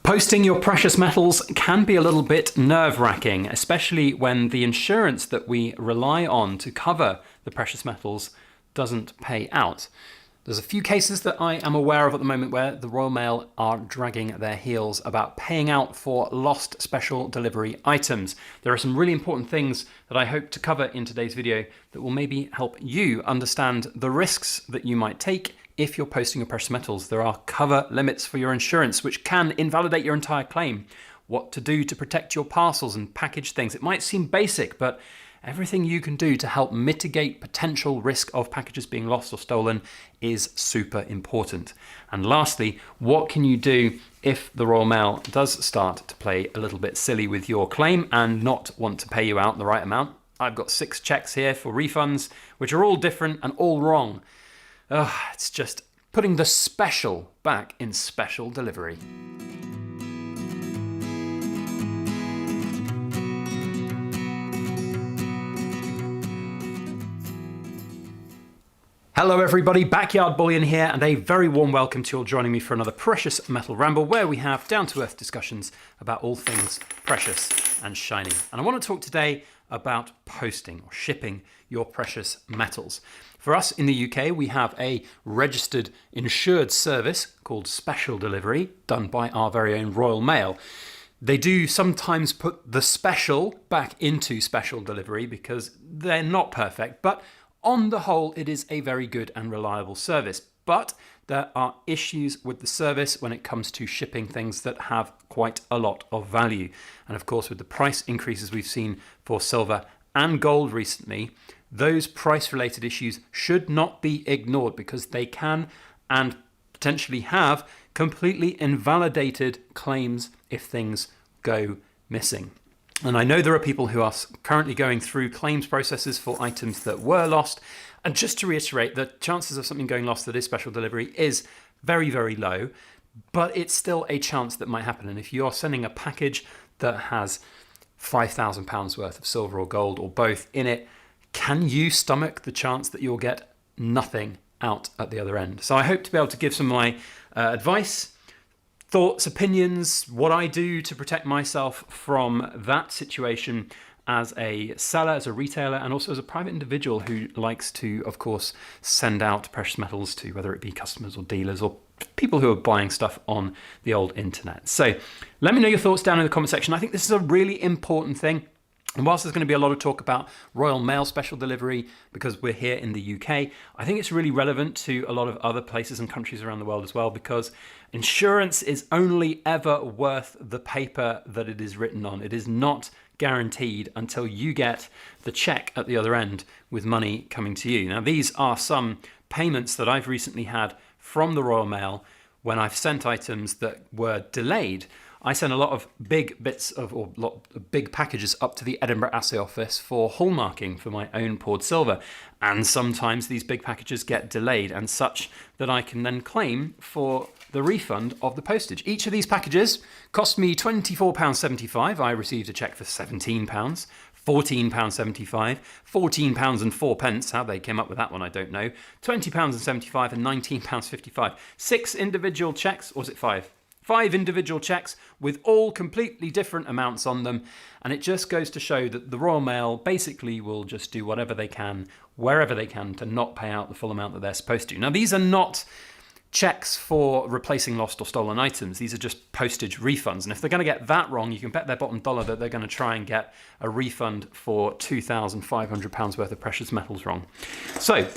Posting your precious metals can be a little bit nerve-wracking, especially when the insurance that we rely on to cover the precious metals doesn't pay out. There's a few cases that I am aware of at the moment where the Royal Mail are dragging their heels about paying out for lost special delivery items. There are some really important things that I hope to cover in today's video that will maybe help you understand the risks that you might take if you're posting your precious metals. There are cover limits for your insurance, which can invalidate your entire claim. What to do to protect your parcels and package things. It might seem basic, but everything you can do to help mitigate potential risk of packages being lost or stolen is super important. And lastly, what can you do if the Royal Mail does start to play a little bit silly with your claim and not want to pay you out the right amount? I've got 6 checks here for refunds, which are all different and all wrong. It's just putting the special back in special delivery. Hello everybody, Backyard Bullion here, and a very warm welcome to you all joining me for another Precious Metal Ramble, where we have down-to-earth discussions about all things precious and shiny. And I want to talk today about posting or shipping your precious metals. For us in the UK, we have a registered insured service called Special Delivery, done by our very own Royal Mail. They do sometimes put the special back into special delivery because they're not perfect, but on the whole, it is a very good and reliable service. But there are issues with the service when it comes to shipping things that have quite a lot of value. And of course, with the price increases we've seen for silver and gold recently, those price-related issues should not be ignored because they can and potentially have completely invalidated claims if things go missing. And I know there are people who are currently going through claims processes for items that were lost. And just to reiterate, the chances of something going lost that is special delivery is very, very low, but it's still a chance that might happen. And if you're sending a package that has £5,000 worth of silver or gold or both in it, can you stomach the chance that you'll get nothing out at the other end? So I hope to be able to give some of my advice, thoughts, opinions, what I do to protect myself from that situation as a seller, as a retailer, and also as a private individual who likes to, of course, send out precious metals to whether it be customers or dealers or people who are buying stuff on the old internet. So let me know your thoughts down in the comment section. I think this is a really important thing. And whilst there's going to be a lot of talk about Royal Mail special delivery because we're here in the UK, I think it's really relevant to a lot of other places and countries around the world as well, because insurance is only ever worth the paper that it is written on. It is not guaranteed until you get the check at the other end with money coming to you. Now, these are some payments that I've recently had from the Royal Mail when I've sent items that were delayed. I sent a lot of big bits of, or lot of big packages up to the Edinburgh Assay Office for hallmarking for my own poured silver. And sometimes these big packages get delayed and such that I can then claim for the refund of the postage. Each of these packages cost me £24.75. I received a cheque for £17, £14.75, £14 and 4 pence. How they came up with that one, I don't know. £20.75 and £19.55. 6 individual cheques, or was it 5? 5 individual cheques with all completely different amounts on them. And it just goes to show that the Royal Mail basically will just do whatever they can, wherever they can, to not pay out the full amount that they're supposed to. Now, these are not checks for replacing lost or stolen items. These are just postage refunds. And if they're going to get that wrong, you can bet their bottom dollar that they're going to try and get a refund for £2,500 worth of precious metals wrong. So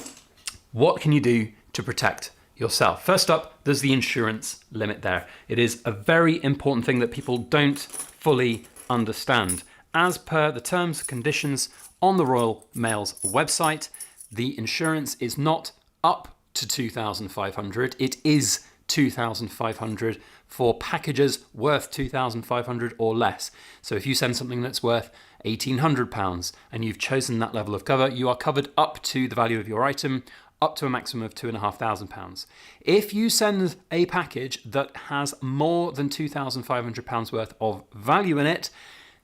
what can you do to protect yourself? First up, there's the insurance limit there. It is a very important thing that people don't fully understand. As per the terms and conditions on the Royal Mail's website, the insurance is not up to £2,500. It is £2,500 for packages worth £2,500 or less. So if you send something that's worth £1,800 and you've chosen that level of cover, you are covered up to the value of your item, up to a maximum of £2,500. If you send a package that has more than £2,500 worth of value in it,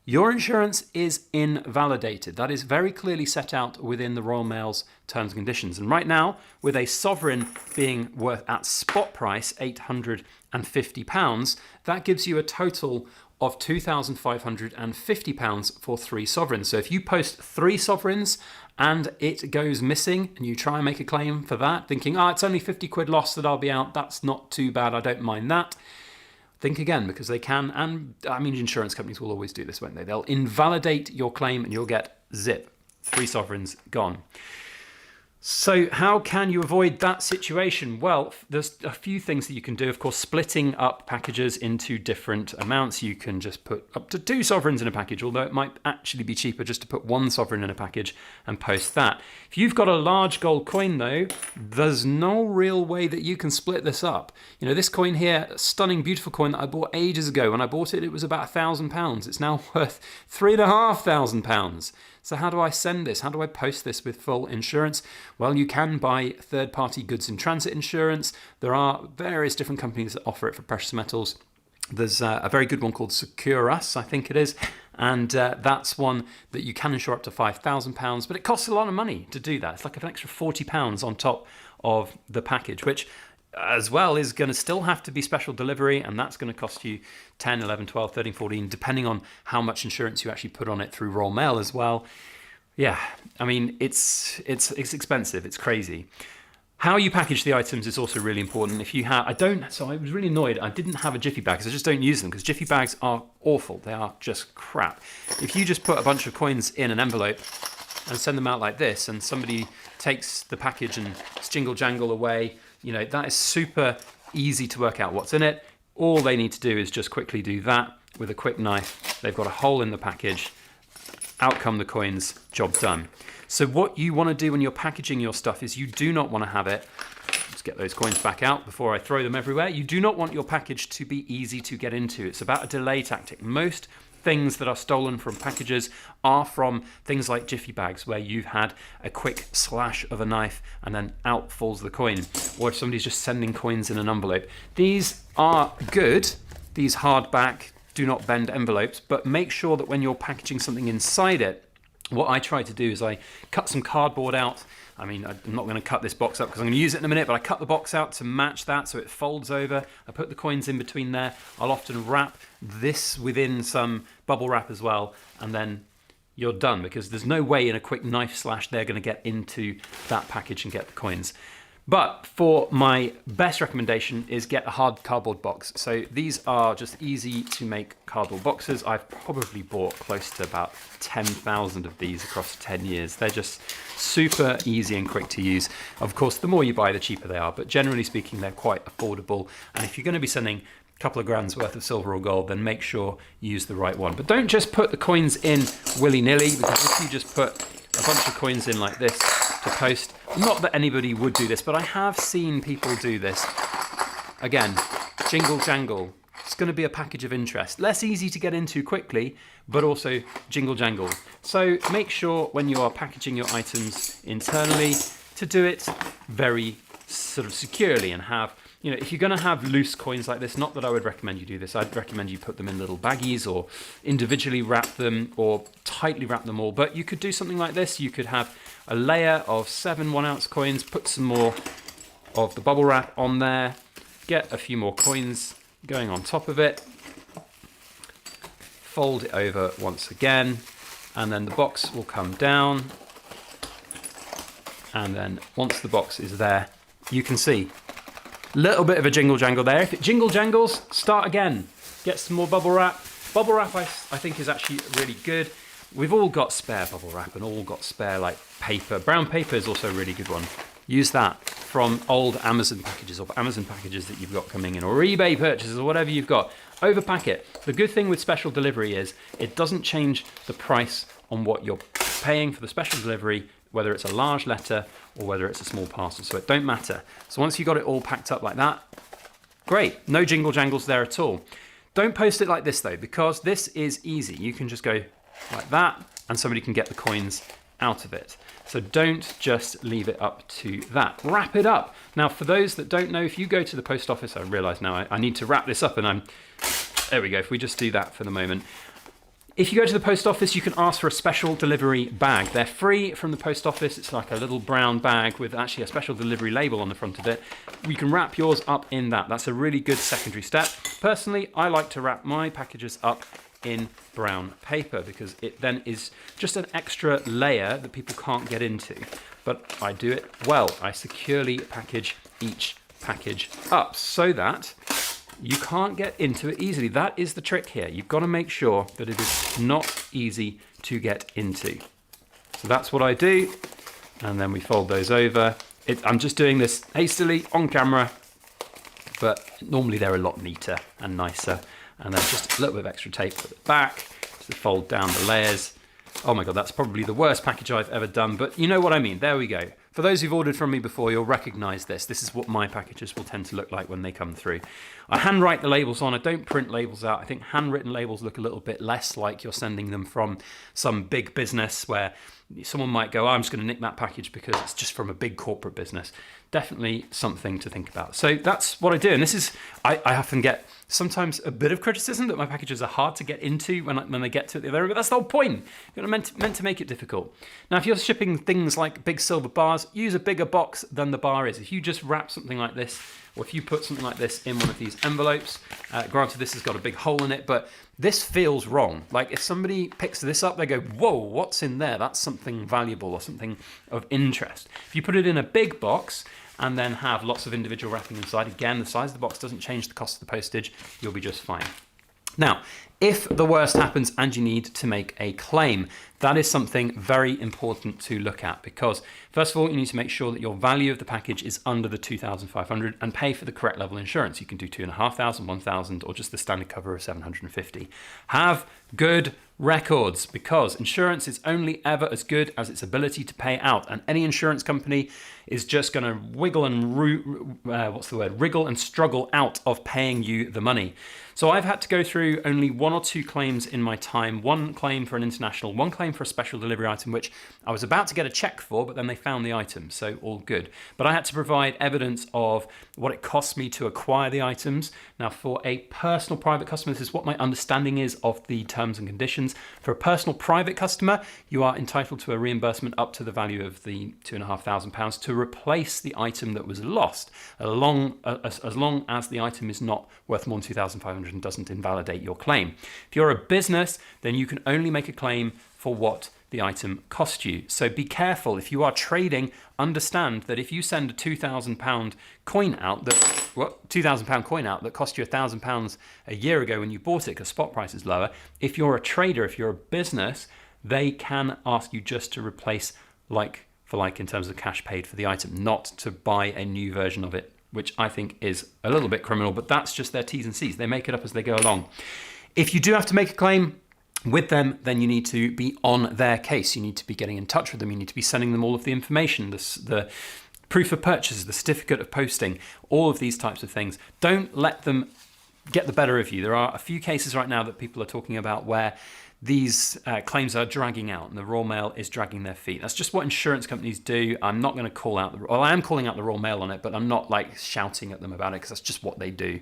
your insurance is invalidated. That is very clearly set out within the Royal Mail's terms and conditions. And right now, with a sovereign being worth at spot price £850, that gives you a total of £2,550 for 3 sovereigns. So if you post 3 sovereigns and it goes missing and you try and make a claim for that, thinking, it's only 50 quid loss that I'll be out, that's not too bad, I don't mind that. Think again, because they can, and I mean, insurance companies will always do this, won't they? They'll invalidate your claim and you'll get zip, 3 sovereigns gone. So how can you avoid that situation? Well, there's a few things that you can do. Of course, splitting up packages into different amounts. You can just put up to 2 sovereigns in a package, although it might actually be cheaper just to put 1 sovereign in a package and post that. If you've got a large gold coin though, there's no real way that you can split this up. You know, this coin here, stunning, beautiful coin that I bought ages ago. When I bought it, it was about £1,000. It's now worth £3,500. So how do I send this? How do I post this with full insurance? Well, you can buy third-party goods in transit insurance. There are various different companies that offer it for precious metals. There's a very good one called Couriers, I think it is. And that's one that you can insure up to £5,000, but it costs a lot of money to do that. It's like an extra £40 on top of the package, which as well is going to still have to be special delivery, and that's going to cost you 10, 11, 12, 13, 14, depending on how much insurance you actually put on it through Royal Mail as well. Yeah, I mean, it's expensive, it's crazy. How you package the items is also really important. If you have, so I was really annoyed, I didn't have a Jiffy bag because I just don't use them, because Jiffy bags are awful, they are just crap. If you just put a bunch of coins in an envelope and send them out like this, and somebody takes the package and jingle jangle away, you know, that is super easy to work out what's in it. All they need to do is just quickly do that with a quick knife. They've got a hole in the package, out come the coins, job done. So what you want to do when you're packaging your stuff is you do not want to have it, let's get those coins back out before I throw them everywhere. You do not want your package to be easy to get into. It's about a delay tactic. Most things that are stolen from packages are from things like Jiffy bags, where you've had a quick slash of a knife and then out falls the coin, or if somebody's just sending coins in an envelope. These are good, these hardback, do not bend envelopes, but make sure that when you're packaging something inside it, what I try to do is I cut some cardboard out. I mean, I'm not going to cut this box up because I'm going to use it in a minute, but I cut the box out to match that so it folds over. I put the coins in between there. I'll often wrap this within some bubble wrap as well, and then you're done, because there's no way in a quick knife slash they're going to get into that package and get the coins. But for my best recommendation is get a hard cardboard box. So these are just easy to make cardboard boxes. I've probably bought close to about 10,000 of these across 10 years. They're just super easy and quick to use. Of course, the more you buy, the cheaper they are, but generally speaking, they're quite affordable. And if you're going to be sending a couple of grand's worth of silver or gold, then make sure you use the right one. But don't just put the coins in willy-nilly, because if you just put a bunch of coins in like this to post, not that anybody would do this, but I have seen people do this. Again, jingle jangle. It's going to be a package of interest. Less easy to get into quickly, but also jingle jangle. So make sure when you are packaging your items internally to do it very sort of securely, and have, you know, if you're going to have loose coins like this, not that I would recommend you do this, I'd recommend you put them in little baggies or individually wrap them or tightly wrap them all. But you could do something like this. You could have a layer of 7 1-ounce coins, put some more of the bubble wrap on there, get a few more coins going on top of it, fold it over once again, and then the box will come down. And then once the box is there, you can see little bit of a jingle jangle there. If it jingle jangles, start again. Get some more bubble wrap. Bubble wrap I think is actually really good. We've all got spare bubble wrap and all got spare like paper. Brown paper is also a really good one. Use that from old Amazon packages, or Amazon packages that you've got coming in, or eBay purchases, or whatever you've got. Overpack it. The good thing with special delivery is it doesn't change the price on what you're paying for the special delivery, whether it's a large letter or whether it's a small parcel, so it don't matter. So once you've got it all packed up like that, great, no jingle jangles there at all. Don't post it like this though, because this is easy. You can just go like that and somebody can get the coins out of it. So don't just leave it up to that. Wrap it up. Now, for those that don't know, if you go to the post office, I realise now I need to wrap this up, and there we go, if we just do that for the moment. If you go to the post office, you can ask for a special delivery bag. They're free from the post office. It's like a little brown bag with actually a special delivery label on the front of it. You can wrap yours up in that. That's a really good secondary step. Personally, I like to wrap my packages up in brown paper because it then is just an extra layer that people can't get into. But I do it well. I securely package each package up so that you can't get into it easily. That is the trick here. You've got to make sure that it is not easy to get into. So that's what I do. And then we fold those over. I'm just doing this hastily on camera, but normally they're a lot neater and nicer. And then just a little bit of extra tape at the back to fold down the layers. Oh my God, that's probably the worst package I've ever done, but you know what I mean. There we go. For those who've ordered from me before, you'll recognize this. This is what my packages will tend to look like when they come through. I handwrite the labels on. I don't print labels out. I think handwritten labels look a little bit less like you're sending them from some big business where someone might go, oh, I'm just going to nick that package because it's just from a big corporate business. Definitely something to think about. So that's what I do. And this is, I often get sometimes a bit of criticism that my packages are hard to get into when they get to the other end, but that's the whole point. You're meant to make it difficult. Now, if you're shipping things like big silver bars, use a bigger box than the bar is. If you just wrap something like this, or if you put something like this in one of these envelopes, granted this has got a big hole in it, but this feels wrong. Like if somebody picks this up, they go, whoa, what's in there? That's something valuable or something of interest. If you put it in a big box and then have lots of individual wrapping inside, again, the size of the box doesn't change the cost of the postage, you'll be just fine. Now, if the worst happens and you need to make a claim, that is something very important to look at because first of all, you need to make sure that your value of the package is under the 2,500 and pay for the correct level of insurance. You can do 2,500, 1,000, or just the standard cover of 750. Have good records because insurance is only ever as good as its ability to pay out, and any insurance company is just going to wriggle and struggle out of paying you the money. So I've had to go through only 1 or 2 claims in my time, 1 claim for an international, 1 claim for a special delivery item, which I was about to get a check for, but then they found the item, so all good. But I had to provide evidence of what it cost me to acquire the items. Now for a personal private customer, this is what my understanding is of the terms and conditions. For a personal private customer, you are entitled to a reimbursement up to the value of the £2,500 to replace the item that was lost, as long as the item is not worth more than 2,500 and doesn't invalidate your claim. If you're a business, then you can only make a claim for what the item cost you. So be careful. If you are trading, understand that if you send a £2,000 coin out that £2,000 coin out that cost you £1,000 a year ago when you bought it because spot price is lower, if you're a trader, if you're a business, they can ask you just to replace like for like in terms of cash paid for the item, not to buy a new version of it, which I think is a little bit criminal, but that's just their T's and C's. They make it up as they go along. If you do have to make a claim with them, then you need to be on their case. You need to be getting in touch with them. You need to be sending them all of the information, the proof of purchase, the certificate of posting, all of these types of things. Don't let them get the better of you. There are a few cases right now that people are talking about where these claims are dragging out and the Royal Mail is dragging their feet. That's just what insurance companies do. I'm not going to call out, I am calling out the Royal Mail on it, but I'm not like shouting at them about it because that's just what they do.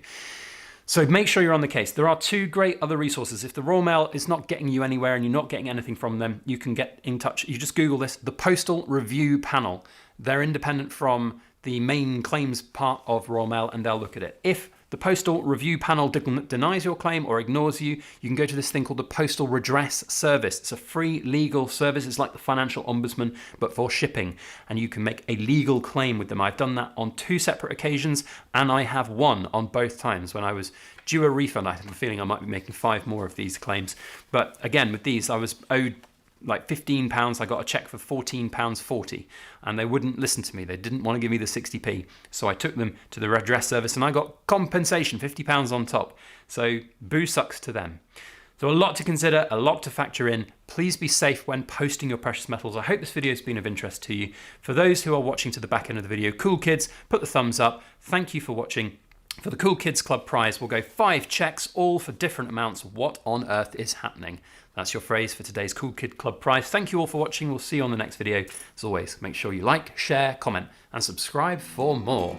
So make sure you're on the case. There are 2 great other resources. If the Royal Mail is not getting you anywhere and you're not getting anything from them, you can get in touch. You just Google this, the Postal Review Panel. They're independent from the main claims part of Royal Mail and they'll look at it. If the Postal Review Panel denies your claim or ignores you, you can go to this thing called the Postal Redress Service. It's a free legal service. It's like the Financial Ombudsman, but for shipping. And you can make a legal claim with them. I've done that on 2 separate occasions, and I have won on both times. When I was due a refund, I have a feeling I might be making 5 more of these claims. But again, with these, I was owed like £15, I got a check for £14.40 and they wouldn't listen to me. They didn't want to give me the 60p. So I took them to the redress service and I got compensation, £50 on top. So boo sucks to them. So a lot to consider, a lot to factor in. Please be safe when posting your precious metals. I hope this video has been of interest to you. For those who are watching to the back end of the video, cool kids, put the thumbs up. Thank you for watching. For the Cool Kids Club prize, we'll go 5 checks, all for different amounts. What on earth is happening? That's your phrase for today's Cool Kid Club prize. Thank you all for watching. We'll see you on the next video. As always, make sure you like, share, comment, and subscribe for more.